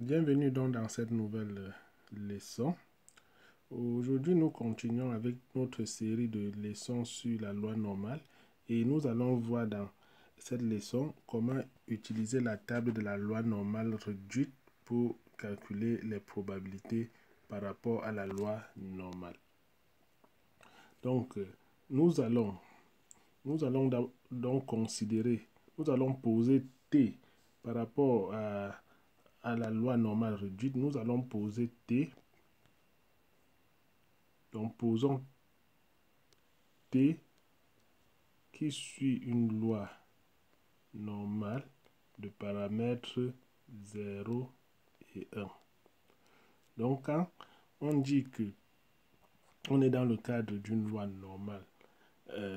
Bienvenue donc dans cette nouvelle leçon. Aujourd'hui, nous continuons avec notre série de leçons sur la loi normale et nous allons voir dans cette leçon comment utiliser la table de la loi normale réduite pour calculer les probabilités par rapport à la loi normale. Donc, nous allons donc considérer, nous allons poser T par rapport à la loi normale réduite. Nous allons poser T. Donc, posons T qui suit une loi normale de paramètres 0 et 1. Donc, quand on dit que on est dans le cadre d'une loi normale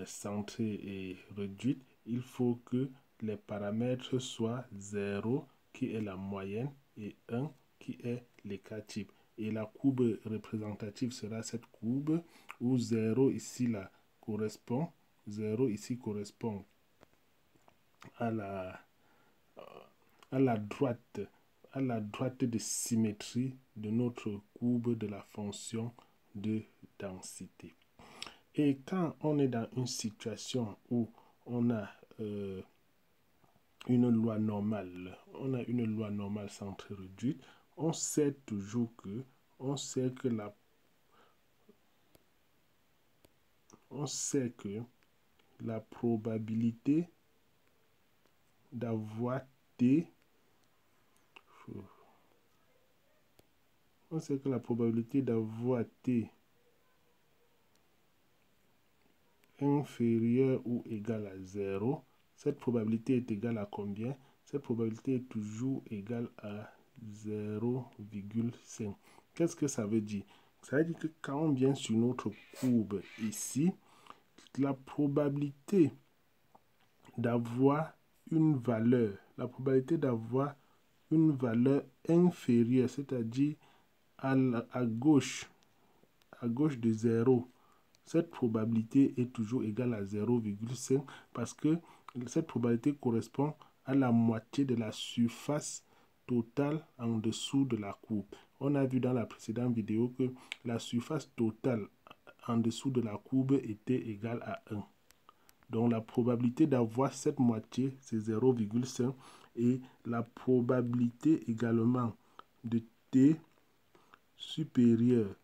centrée et réduite, il faut que les paramètres soient 0 qui est la moyenne et 1 qui est l'écart type. Et la courbe représentative sera cette courbe où 0 ici là correspond, 0 ici correspond à la droite de symétrie de notre courbe de la fonction de densité. Et quand on est dans une situation où on a une loi normale centrée réduite, on sait toujours que la probabilité d'avoir T inférieur ou égal à 0, cette probabilité est égale à combien? Cette probabilité est toujours égale à 0,5. Qu'est-ce que ça veut dire? Ça veut dire que quand on vient sur notre courbe ici, la probabilité d'avoir une valeur, inférieure, c'est-à-dire à gauche de 0, cette probabilité est toujours égale à 0,5 parce que cette probabilité correspond à la moitié de la surface totale en dessous de la courbe. On a vu dans la précédente vidéo que la surface totale en dessous de la courbe était égale à 1. Donc la probabilité d'avoir cette moitié, c'est 0,5 et la probabilité également de T supérieur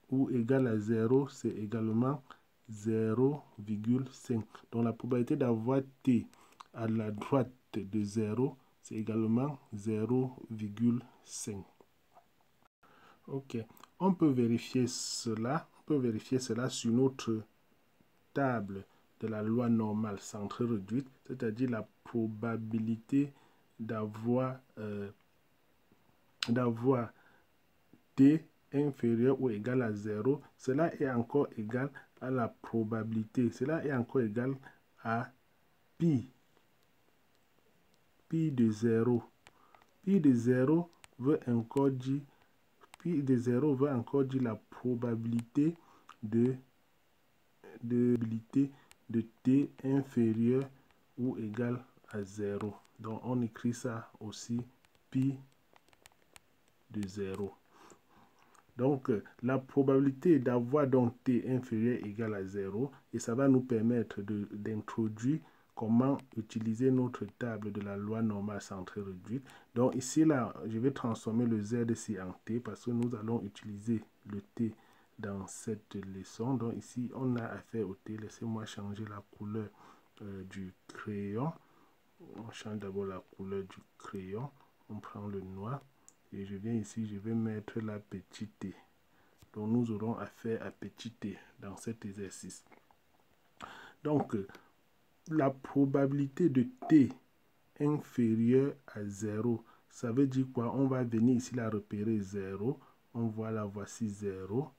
ou égal à 0, c'est également 0,5. Donc la probabilité d'avoir T à la droite de 0, c'est également 0,5. Ok, on peut vérifier cela sur notre table de la loi normale centrée réduite, c'est-à-dire la probabilité d'avoir T inférieur ou égal à 0, cela est encore égal à la probabilité, cela est encore égal à pi de 0. Pi de 0 veut encore dire la probabilité de T inférieur ou égal à 0. Donc on écrit ça aussi pi de 0. Donc, la probabilité d'avoir donc T inférieur égal à 0, et ça va nous permettre d'introduire comment utiliser notre table de la loi normale centrée réduite. Donc ici, là, je vais transformer le Z ici en T parce que nous allons utiliser le T dans cette leçon. Donc ici, on a affaire au T. Laissez-moi changer la couleur du crayon. On change d'abord la couleur du crayon. On prend le noir. Et je viens ici, je vais mettre la petite T. Donc nous aurons affaire à petit T dans cet exercice. Donc, la probabilité de T inférieure à 0, ça veut dire quoi? On va venir ici la repérer 0. On voit là, voici 0.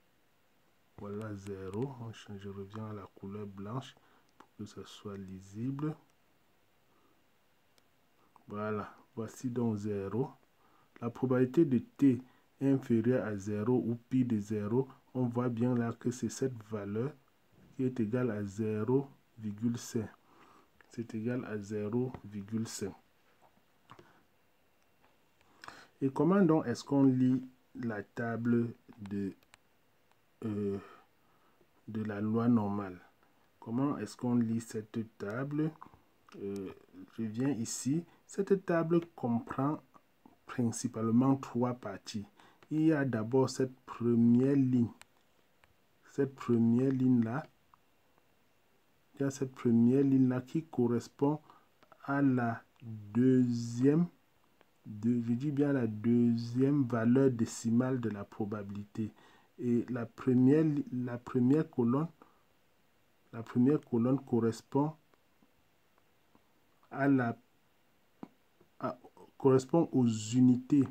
Voilà 0. Je reviens à la couleur blanche pour que ça soit lisible. Voilà, voici donc 0. La probabilité de T inférieure à 0 ou pi de 0, on voit bien là que c'est cette valeur qui est égale à 0,5. C'est égal à 0,5. Et comment donc est-ce qu'on lit la table de la loi normale? Comment est-ce qu'on lit cette table? Je viens ici. Cette table comprend principalement 3 parties. Il y a d'abord cette première ligne. Cette première ligne-là. Il y a cette première ligne-là qui correspond à la deuxième, je dis bien la deuxième valeur décimale de la probabilité. Et la première colonne correspond correspond aux unités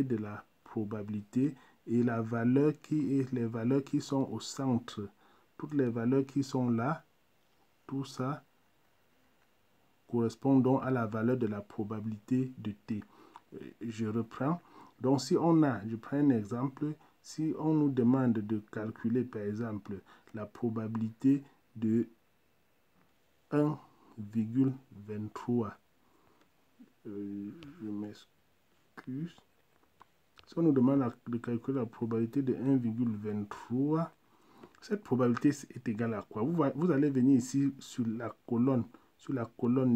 de la probabilité, et la valeur les valeurs qui sont au centre, toutes les valeurs qui sont là, tout ça correspond donc à la valeur de la probabilité de t. Je reprends. Donc si on a, je prends un exemple, si on nous demande de calculer par exemple la probabilité de 1,23, je m'excuse. Si on nous demande de calculer la probabilité de 1,23, cette probabilité est égale à quoi? Vous allez venir ici sur la colonne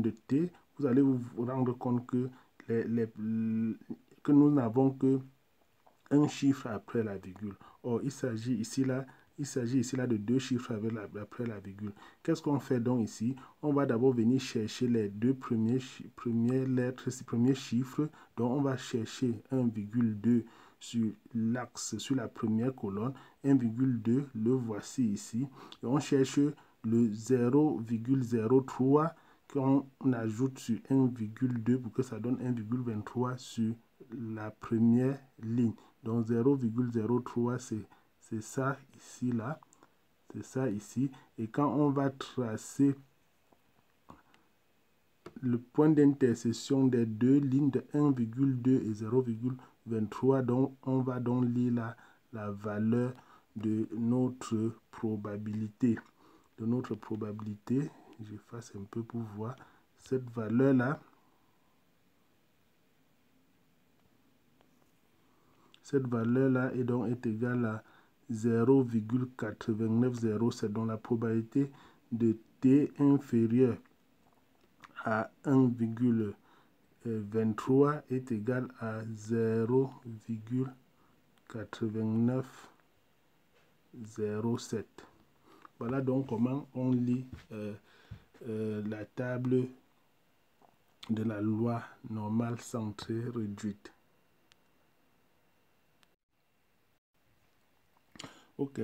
de t, vous allez vous rendre compte que, que nous n'avons que un chiffre après la virgule. Or, il s'agit ici là de 2 chiffres après la virgule. Qu'est-ce qu'on fait donc ici? On va d'abord venir chercher les deux premières lettres, ces premiers chiffres. Donc, on va chercher 1,2 sur l'axe, sur la première colonne. 1,2, le voici ici. Et on cherche le 0,03 qu'on ajoute sur 1,2 pour que ça donne 1,23 sur la première ligne. Donc 0,03, c'est ça ici, là. C'est ça ici. Et quand on va tracer le point d'intersection des deux lignes de 1,2 et 0,23, donc on va donc lire la valeur de notre probabilité. J'efface un peu pour voir cette valeur-là. Cette valeur-là est égale à 0,8907. Donc la probabilité de t inférieur à 1,23 est égale à 0,8907. Voilà donc comment on lit la table de la loi normale centrée réduite. Ok,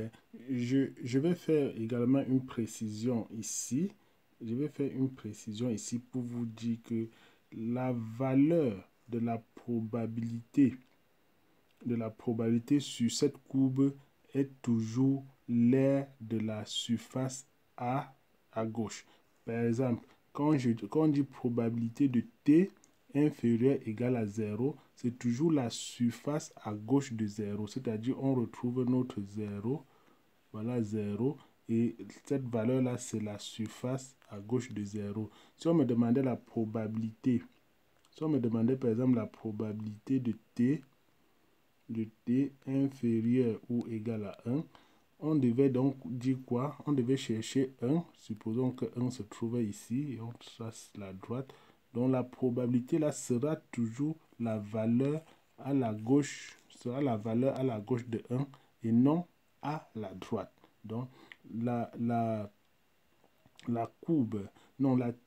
je vais faire également une précision ici. Je vais faire une précision ici pour vous dire que la valeur de la probabilité sur cette courbe est toujours l'aire de la surface A à gauche. Par exemple, quand on dit probabilité de t inférieur égale à 0, c'est toujours la surface à gauche de 0. C'est-à-dire, on retrouve notre 0. Voilà 0. Et cette valeur-là, c'est la surface à gauche de 0. Si on me demandait la probabilité, si on me demandait par exemple la probabilité de t inférieur ou égal à 1, on devait donc dire quoi? On devait chercher 1. Supposons que 1 se trouvait ici et on trace la droite. Donc la probabilité là sera toujours la valeur à la gauche, de 1 et non à la droite. Donc la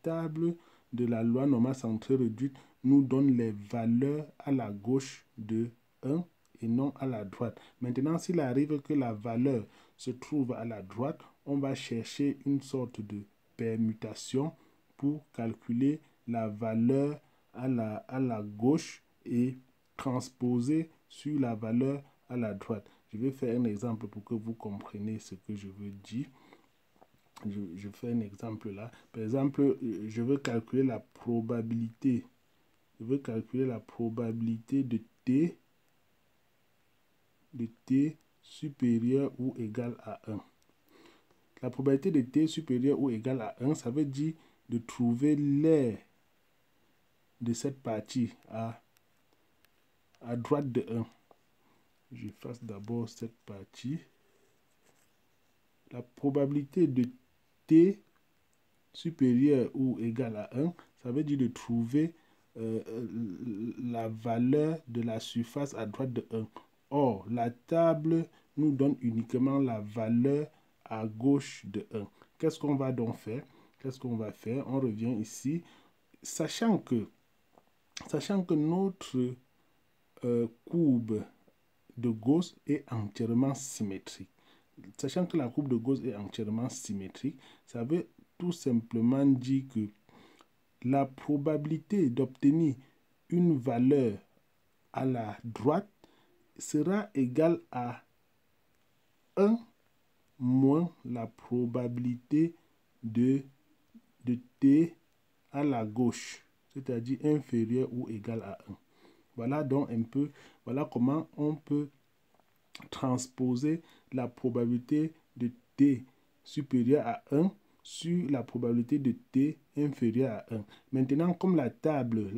table de la loi normale centrée réduite nous donne les valeurs à la gauche de 1 et non à la droite. Maintenant, s'il arrive que la valeur se trouve à la droite, on va chercher une sorte de permutation pour calculer la valeur à la gauche et transposer sur la valeur à la droite. Je vais faire un exemple pour que vous compreniez ce que je veux dire. Je fais un exemple là. Par exemple, je veux calculer la probabilité. De t supérieur ou égal à 1. La probabilité de t supérieur ou égal à 1, ça veut dire de trouver l'aire de cette partie A à droite de 1. Je fasse d'abord cette partie. La probabilité de t supérieur ou égal à 1, ça veut dire de trouver la valeur de la surface à droite de 1. Or, la table nous donne uniquement la valeur à gauche de 1. Qu'est-ce qu'on va donc faire? Qu'est-ce qu'on va faire? On revient ici, sachant que notre courbe de Gauss est entièrement symétrique. Sachant que la courbe de Gauss est entièrement symétrique, ça veut tout simplement dire que la probabilité d'obtenir une valeur à la droite sera égale à 1 moins la probabilité de t à la gauche, c'est-à-dire inférieur ou égal à 1. Voilà donc un peu, voilà comment on peut transposer la probabilité de t supérieur à 1 sur la probabilité de t inférieur à 1. Maintenant, comme la table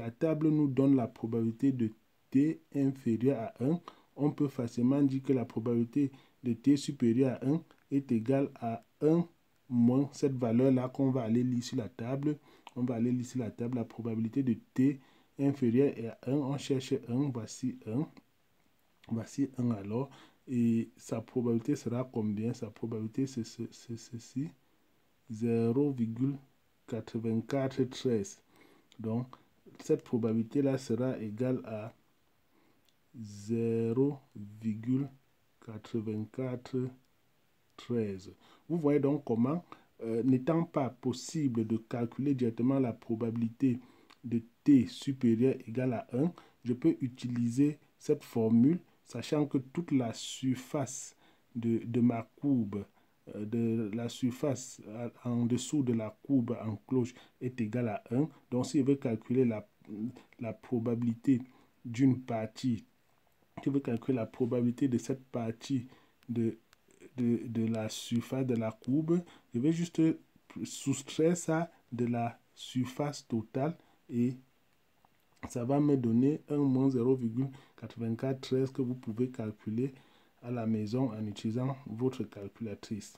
nous donne la probabilité de t inférieur à 1, on peut facilement dire que la probabilité de t supérieur à 1 est égale à 1 moins cette valeur-là qu'on va aller lire sur la table. On va aller lire sur la table la probabilité de t inférieur à 1. On cherche 1, voici 1. Voici 1 alors. Et sa probabilité sera combien? Sa probabilité, c'est ceci. 0,8413. Donc, cette probabilité-là sera égale à 0,8413. Vous voyez donc comment, n'étant pas possible de calculer directement la probabilité de t supérieur égale à 1, je peux utiliser cette formule, sachant que toute la surface de ma courbe, de la surface en dessous de la courbe en cloche est égale à 1. Donc, si je veux calculer la probabilité d'une partie, je veux calculer la probabilité de cette partie de la surface de la courbe, je vais juste soustraire ça de la surface totale et ça va me donner 1 moins 0,8413 que vous pouvez calculer à la maison en utilisant votre calculatrice.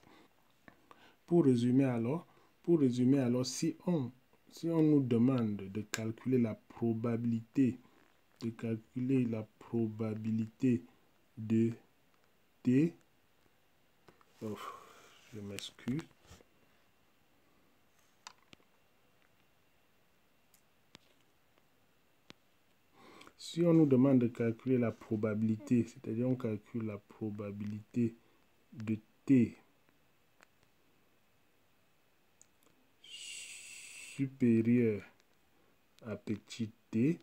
Pour résumer alors, si on nous demande de calculer la probabilité, de t, je m'excuse. Si on nous demande de calculer la probabilité, c'est-à-dire on calcule la probabilité de t supérieur à petit t,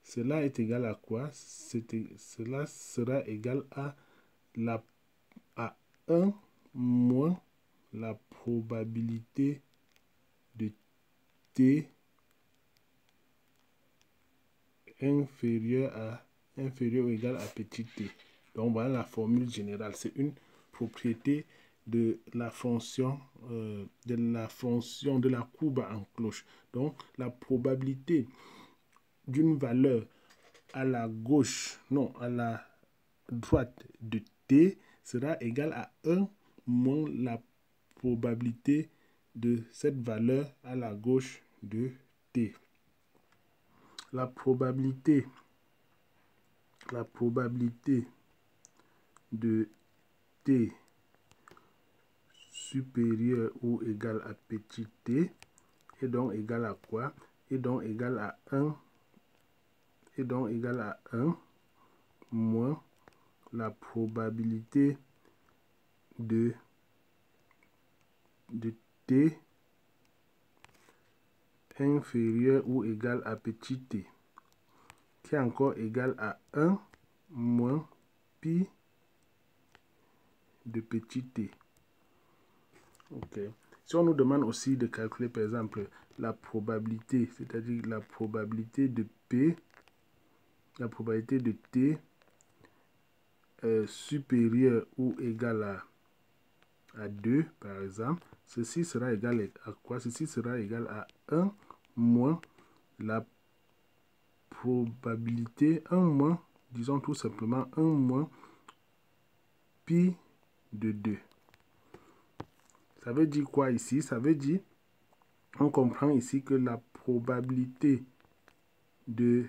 cela est égal à quoi? Cela sera égal à 1 moins la probabilité de t inférieur ou égal à petit t. Donc voilà la formule générale. C'est une propriété de la fonction de la courbe en cloche. Donc la probabilité d'une valeur à la gauche, non, à la droite de t sera égale à 1 moins la probabilité de cette valeur à la gauche de t. La probabilité de t supérieur ou égal à petit t est donc égal à quoi? Est donc égal à 1 moins la probabilité de t inférieur ou égal à petit t, qui est encore égal à 1 moins pi de petit t. Ok. Si on nous demande aussi de calculer, par exemple, la probabilité, c'est-à-dire la probabilité de P, la probabilité de T supérieure ou égale à 2, par exemple, ceci sera égal à quoi? Ceci sera égal à 1 moins la probabilité 1 moins, disons tout simplement 1 moins pi de 2. Ça veut dire quoi ici? Ça veut dire, on comprend ici que la probabilité de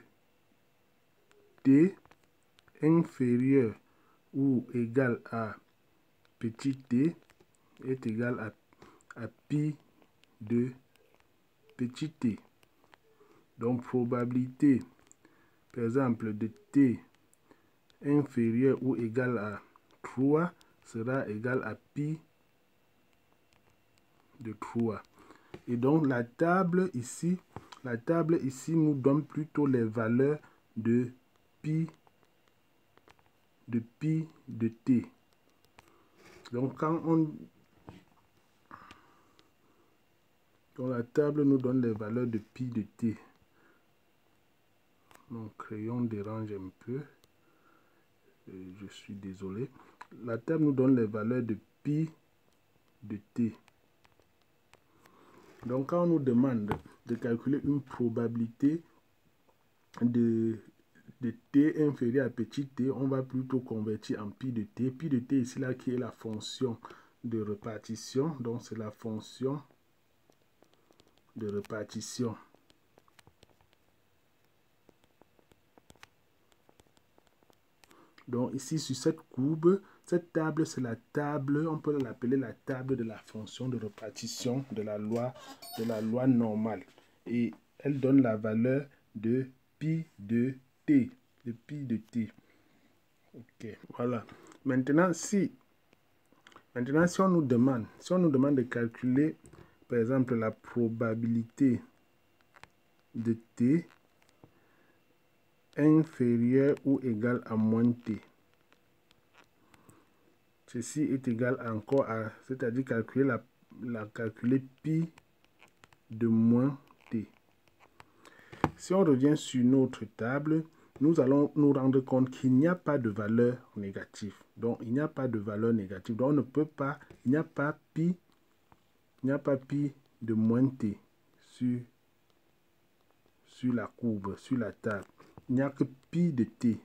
t inférieur ou égal à petit t est égal à pi de petit t. Donc, probabilité, par exemple, de t inférieur ou égal à 3 sera égal à pi de 3. Et donc, la table ici nous donne plutôt les valeurs de pi de t. Donc, donc, la table nous donne les valeurs de pi de t. Mon crayon dérange un peu. Je suis désolé. La table nous donne les valeurs de pi de t. Donc, quand on nous demande de calculer une probabilité de t inférieur à petit t, on va plutôt convertir en pi de t. Pi de t ici, là, qui est la fonction de répartition. Donc, c'est la fonction de répartition. Donc, ici, sur cette courbe, cette table, c'est la table, on peut l'appeler la table de la fonction de répartition de la loi normale. Et elle donne la valeur de pi de t. De pi de t. Ok, voilà. Maintenant, si on nous demande de calculer, par exemple, la probabilité de t inférieur ou égal à moins t. Ceci est égal encore à, c'est-à-dire calculer calculer pi de moins t. Si on revient sur notre table, nous allons nous rendre compte qu'il n'y a pas de valeur négative. Donc, il n'y a pas de valeur négative. Donc, on ne peut pas, il n'y a pas pi de moins t sur la courbe, sur la table. Il n'y a que pi de t.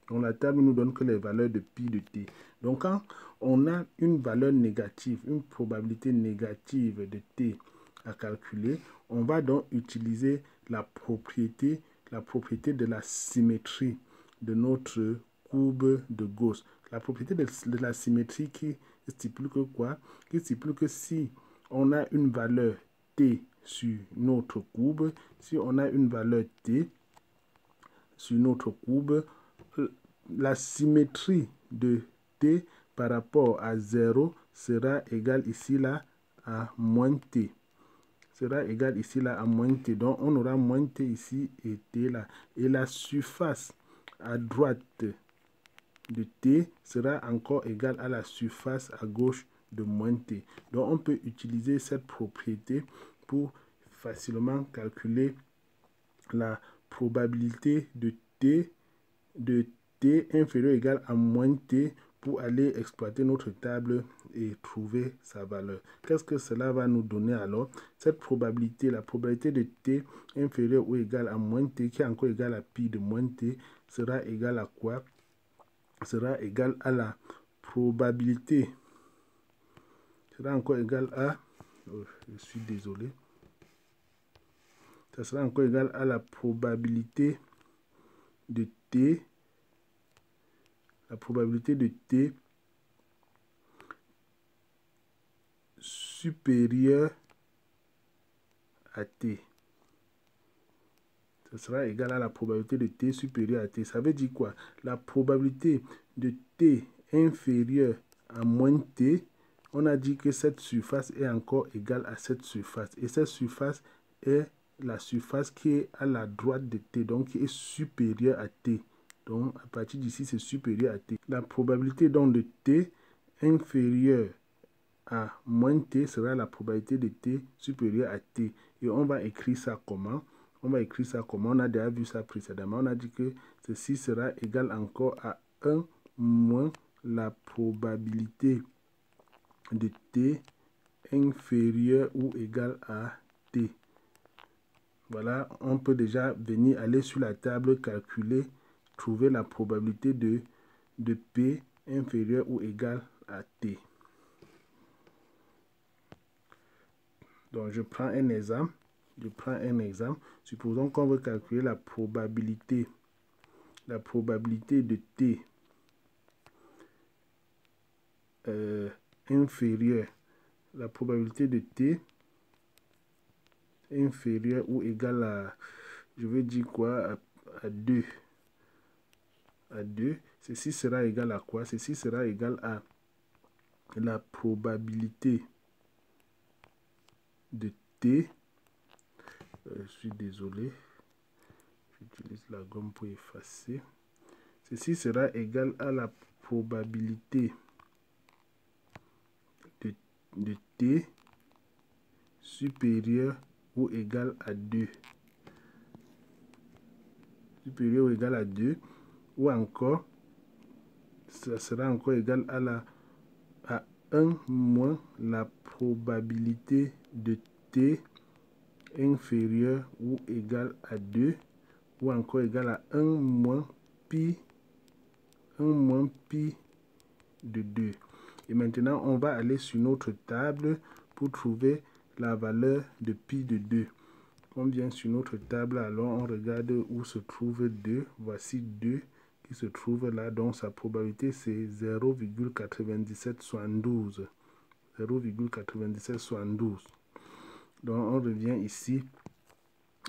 Donc, la table nous donne que les valeurs de pi de t. Donc, quand on a une valeur négative, une probabilité négative de t à calculer, on va donc utiliser la propriété de la symétrie de notre courbe de Gauss. La propriété de la symétrie qui stipule que quoi? Qui stipule que si on a une valeur t sur notre courbe, si on a une valeur t sur notre courbe, la symétrie de t par rapport à 0 sera égale ici là à moins t. Sera égal ici là à moins t. Donc on aura moins t ici et t là. Et la surface à droite de t sera encore égale à la surface à gauche de moins t. Donc on peut utiliser cette propriété pour facilement calculer la probabilité de t inférieur ou égal à moins t pour aller exploiter notre table et trouver sa valeur. Qu'est-ce que cela va nous donner alors? Cette probabilité, la probabilité de t inférieur ou égal à moins t, qui est encore égal à pi de moins t, sera égal à quoi? Sera égal à la probabilité. Sera encore égal à... Oh, je suis désolé. Ça sera encore égal à la probabilité de t. La probabilité de t supérieur à t. Ça sera égal à la probabilité de t supérieur à t. Ça veut dire quoi? La probabilité de t inférieur à moins t, on a dit que cette surface est encore égale à cette surface. Et cette surface est la surface qui est à la droite de t, donc qui est supérieure à t. Donc, à partir d'ici, c'est supérieur à t. La probabilité donc de t inférieur à moins t sera la probabilité de t supérieure à t. Et on va écrire ça comment? On va écrire ça comment? On a déjà vu ça précédemment. On a dit que ceci sera égal encore à 1 moins la probabilité de t inférieur ou égal à t. Voilà, on peut déjà venir aller sur la table, calculer, trouver la probabilité de P inférieur ou égal à T. Donc, je prends un exemple. Supposons qu'on veut calculer la probabilité de T inférieur. La probabilité de T inférieur ou égal à, je veux dire quoi, à 2. À 2. Ceci sera égal à quoi? Ceci sera égal à la probabilité de T. Je suis désolé. J'utilise la gomme pour effacer. Ceci sera égal à la probabilité de T supérieur ou égal à 2. Supérieur ou égal à 2. Ou encore, ça sera encore égal à 1 moins la probabilité de T inférieur ou égal à 2. Ou encore égal à 1 moins pi de 2. Et maintenant, on va aller sur notre table pour trouver la valeur de pi de 2. On vient sur notre table, alors on regarde où se trouve 2. Voici 2 qui se trouve là, donc sa probabilité c'est 0,9772. 0,9772. Donc on revient ici,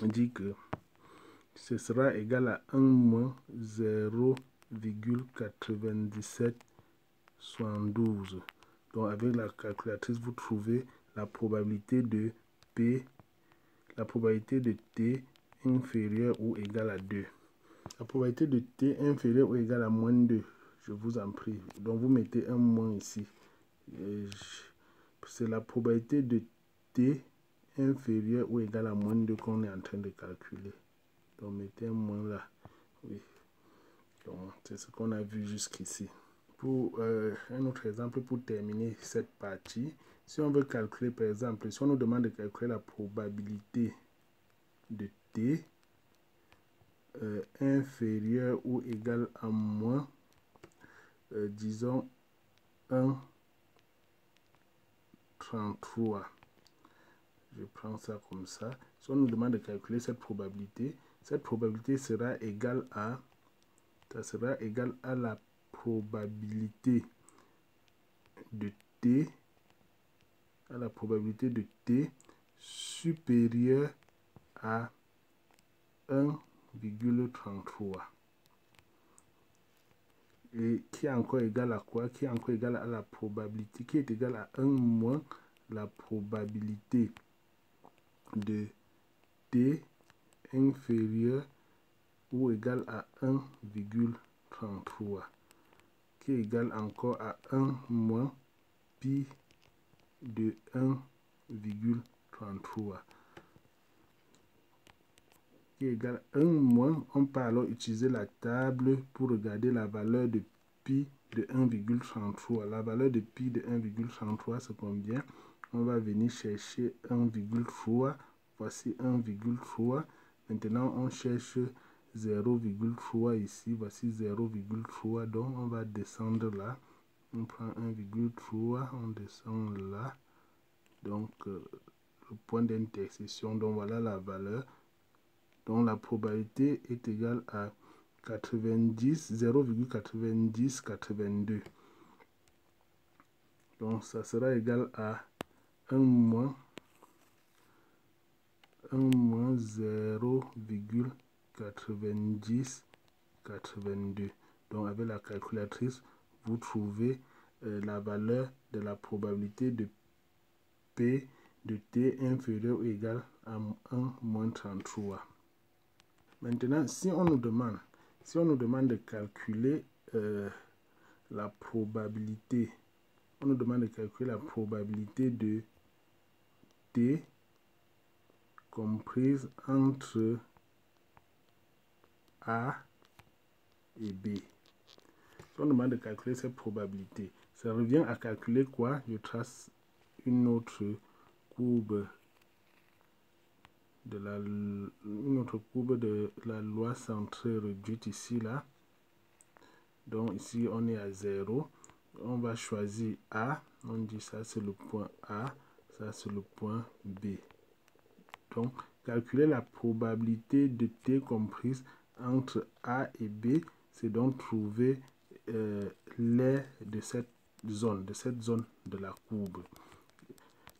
on dit que ce sera égal à 1 moins 0,9772. Donc avec la calculatrice, vous trouvez la probabilité de P, la probabilité de T inférieur ou égal à 2. La probabilité de T inférieur ou égal à moins 2, je vous en prie. Donc vous mettez un moins ici. C'est la probabilité de T inférieur ou égal à moins 2 qu'on est en train de calculer. Donc mettez un moins là. Oui. Donc c'est ce qu'on a vu jusqu'ici. Pour un autre exemple, pour terminer cette partie, si on veut calculer, par exemple, si on nous demande de calculer la probabilité de T inférieur ou égal à moins, disons, 1,33. Je prends ça comme ça. Si on nous demande de calculer cette probabilité sera égale à, la probabilité de T, supérieure à 1,33. Et qui est encore égal à quoi? Qui est encore égal à la probabilité, qui est égal à 1 moins la probabilité de T inférieur ou égal à 1,33, qui est égal encore à 1 moins pi de 1,33, qui est égal à 1 moins, on peut alors utiliser la table pour regarder la valeur de pi de 1,33. La valeur de pi de 1,33 c'est combien? On va venir chercher 1,3. Voici 1,3. Maintenant, on cherche 0,3 ici. Voici 0,3. Donc, on va descendre là. On prend 1,3. On descend là. Donc, le point d'intersection. Donc, voilà la valeur. Donc, la probabilité est égale à 0,9082. Donc, ça sera égal à 1 moins 0,9082. Donc, avec la calculatrice, vous trouvez la valeur de la probabilité de P de T inférieur ou égal à 1 moins 33. Maintenant, si on nous demande de calculer la probabilité, de T comprise entre A et B. Si on demande de calculer cette probabilité, ça revient à calculer quoi? Je trace une autre courbe une autre courbe de la loi centrée réduite ici, là. Donc ici, on est à 0. On va choisir A. On dit ça, c'est le point A. Ça, c'est le point B. Donc, calculer la probabilité de T comprise entre A et B, c'est donc trouver l'aire de cette zone de la courbe.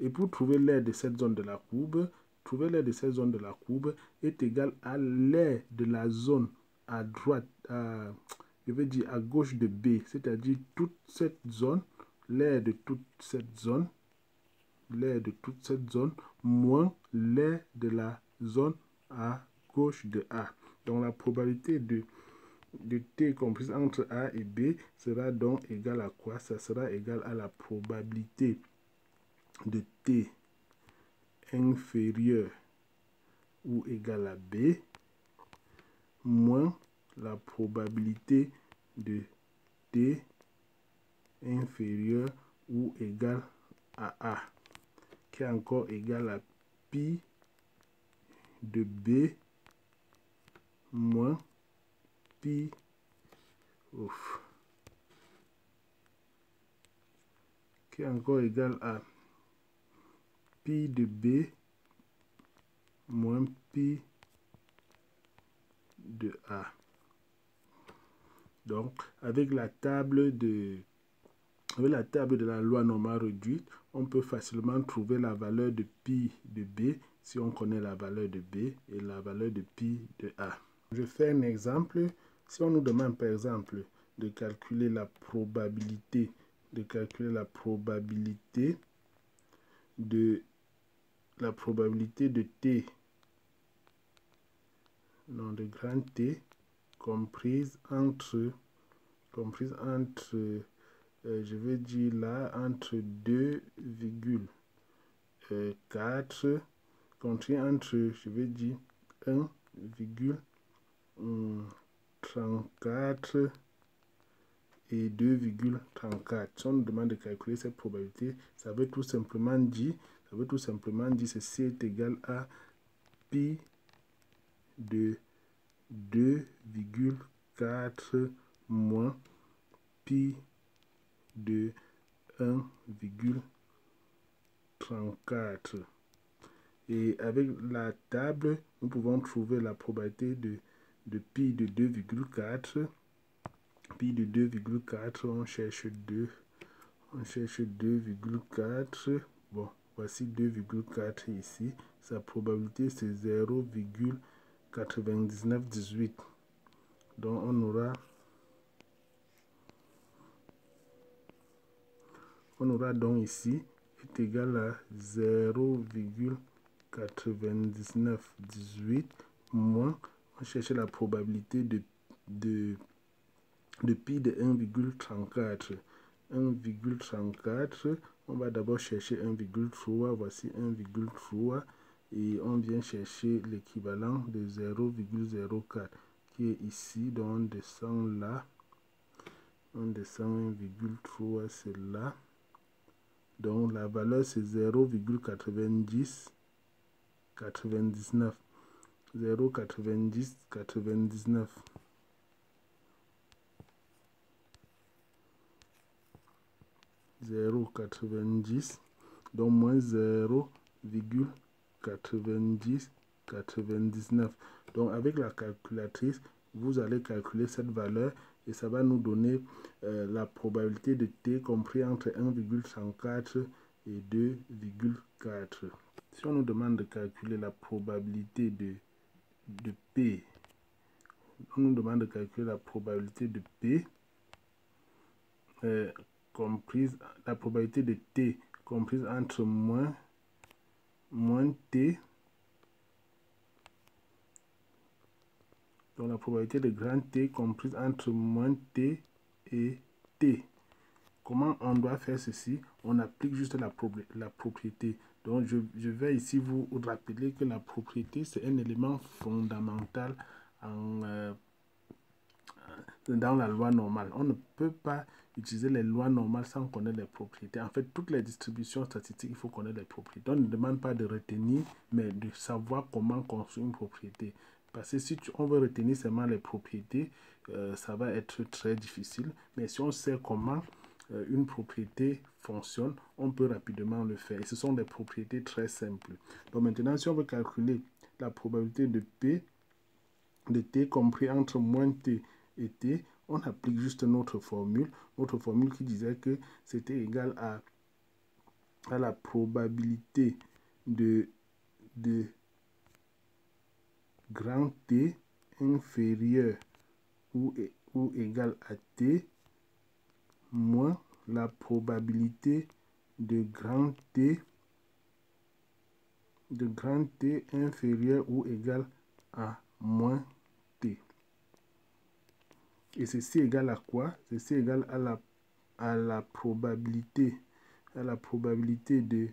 Et pour trouver l'aire de cette zone de la courbe, est égal à l'aire de la zone à droite, je veux dire à gauche de B, c'est-à-dire toute cette zone, l'aire de toute cette zone, moins l'aire de la zone à gauche de A. Donc la probabilité de T comprise entre A et B sera donc égale à quoi? Ça sera égal à la probabilité de T inférieur ou égal à B moins la probabilité de T inférieur ou égal à A, qui est encore égal à pi de B moins pi, qui est encore égal à pi de B moins pi de A. Donc, avec la table de la loi normale réduite, on peut facilement trouver la valeur de pi de B si on connaît la valeur de B et la valeur de pi de A. Je fais un exemple. Si on nous demande par exemple de calculer la probabilité de T, non, de grand T comprise entre je vais dire là, entre 2,4, compris entre, je vais dire, 1,34 et 2,34. Si on nous demande de calculer cette probabilité, ça veut tout simplement dire, ceci est égal à pi de 2,4 moins pi de 1,34. Et avec la table, nous pouvons trouver la probabilité de pi de 2,4. Pi de 2,4, on cherche 2,4. Bon, voici 2,4 ici. Sa probabilité, c'est 0,9918. Donc, on aura donc ici est égal à 0,9918 moins, on cherche la probabilité de pi de 1,34. 1,34, on va d'abord chercher 1,3, voici 1,3 et on vient chercher l'équivalent de 0,04 qui est ici, donc on descend là, on descend 1,3, c'est là. Donc la valeur c'est 0,99. 0,99. 0,90. Donc moins 0,99. Donc avec la calculatrice, vous allez calculer cette valeur et ça va nous donner la probabilité de T compris entre 1,34 et 2,4. Si on nous demande de calculer la probabilité de P, on nous demande de calculer la probabilité de P comprise, la probabilité de T comprise entre moins T, donc la probabilité de grand T comprise entre moins T et T. Comment on doit faire ceci? On applique juste la propriété. Donc je vais ici vous rappeler que la propriété c'est un élément fondamental dans la loi normale. On ne peut pas utiliser les lois normales sans connaître les propriétés. En fait, toutes les distributions statistiques, il faut connaître les propriétés. On ne demande pas de retenir, mais de savoir comment construire une propriété. Parce que si on veut retenir seulement les propriétés, ça va être très difficile. Mais si on sait comment une propriété fonctionne, on peut rapidement le faire. Et ce sont des propriétés très simples. Donc maintenant, si on veut calculer la probabilité de P de T compris entre moins T et T, on applique juste notre formule qui disait que c'était égal à la probabilité de grand T inférieur ou égal à T moins la probabilité de grand T inférieur ou égal à moins T. Et ceci égale à quoi? Ceci égale à la probabilité de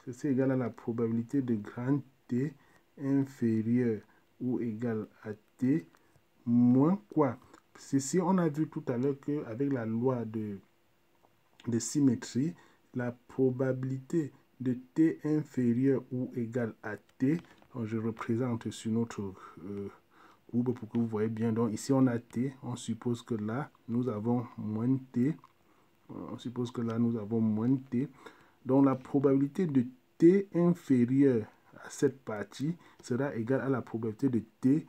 ceci égale à la probabilité de grand T inférieur ou égal à T moins quoi? Ceci, on a vu tout à l'heure qu'avec la loi de symétrie, la probabilité de T inférieur ou égal à T, donc je représente sur notre courbe pour que vous voyez bien. Donc ici on a T, on suppose que là nous avons moins T, donc la probabilité de T inférieur à cette partie sera égale à la probabilité de T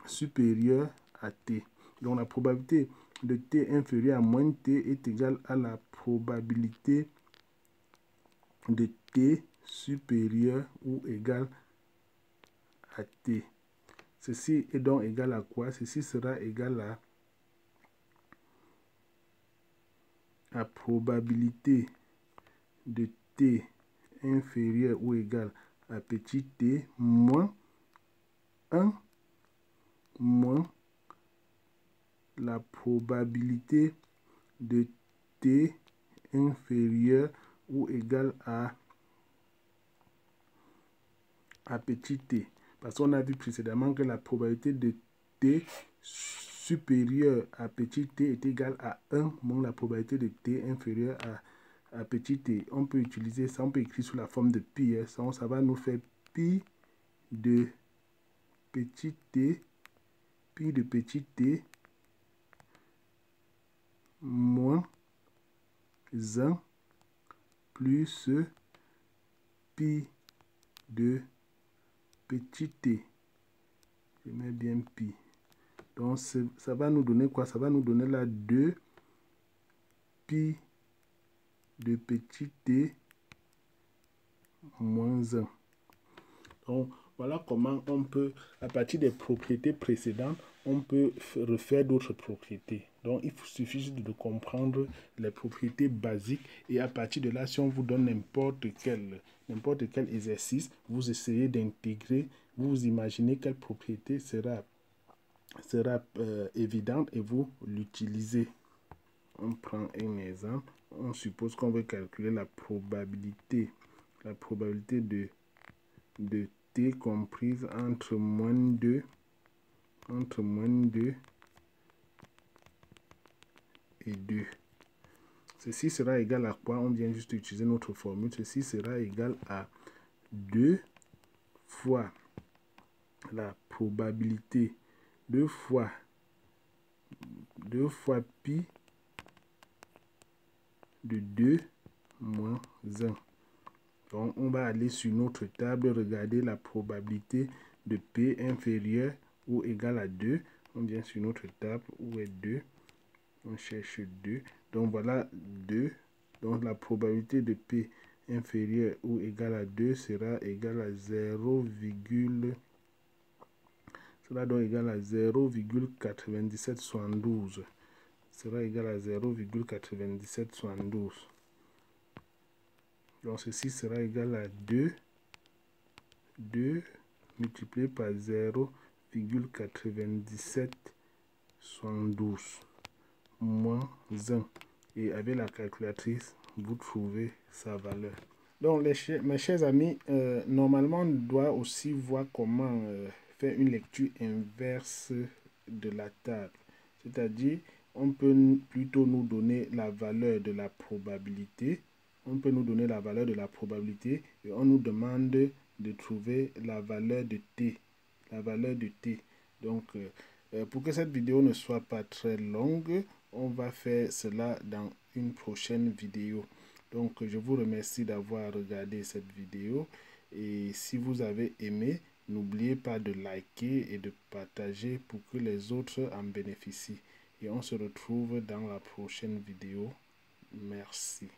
supérieur à T. Donc la probabilité de T inférieur à moins T est égale à la probabilité de T supérieur ou égal à T. Ceci est donc égal à quoi? Ceci sera égal à la probabilité de T inférieur ou égal à petit t moins 1 moins la probabilité de T inférieur ou égal à petit t. Parce qu'on a vu précédemment que la probabilité de T supérieur à petit t est égale à 1 moins la probabilité de T inférieur à petit t. On peut utiliser ça, on peut écrire sous la forme de pi. Ça va nous faire pi de petit t moins 1 plus pi de petit t. Je mets bien pi. Donc ça va nous donner quoi? Ça va nous donner là 2 pi de petit t moins 1. Donc voilà comment on peut, à partir des propriétés précédentes, on peut refaire d'autres propriétés. Donc il suffit juste de comprendre les propriétés basiques et à partir de là, si on vous donne n'importe quel exercice, vous essayez d'intégrer, vous imaginez quelle propriété sera évidente et vous l'utilisez. On prend un exemple, on suppose qu'on veut calculer la probabilité de T comprise entre moins 2 et 2. Ceci sera égal à quoi? On vient juste utiliser notre formule. Ceci sera égal à 2 fois la probabilité, 2 fois pi de 2 moins 1. Donc, on va aller sur notre table, regarder la probabilité de P inférieur ou égal à 2. On vient sur notre table, où est 2? On cherche 2. Donc, voilà 2. Donc, la probabilité de P inférieur ou égal à 2 sera égal à 0, sera donc égal à 0,9772. Sera égal à 0,9772. Donc ceci sera égal à 2 multiplié par 0,9772 moins 1. Et avec la calculatrice, vous trouvez sa valeur. Donc mes chers amis, normalement on doit aussi voir comment faire une lecture inverse de la table. C'est-à-dire, on peut plutôt nous donner la valeur de la probabilité. On peut nous donner la valeur de la probabilité et on nous demande de trouver la valeur de t. La valeur de t. Donc, pour que cette vidéo ne soit pas très longue, on va faire cela dans une prochaine vidéo. Donc, je vous remercie d'avoir regardé cette vidéo. Et si vous avez aimé, n'oubliez pas de liker et de partager pour que les autres en bénéficient. Et on se retrouve dans la prochaine vidéo. Merci.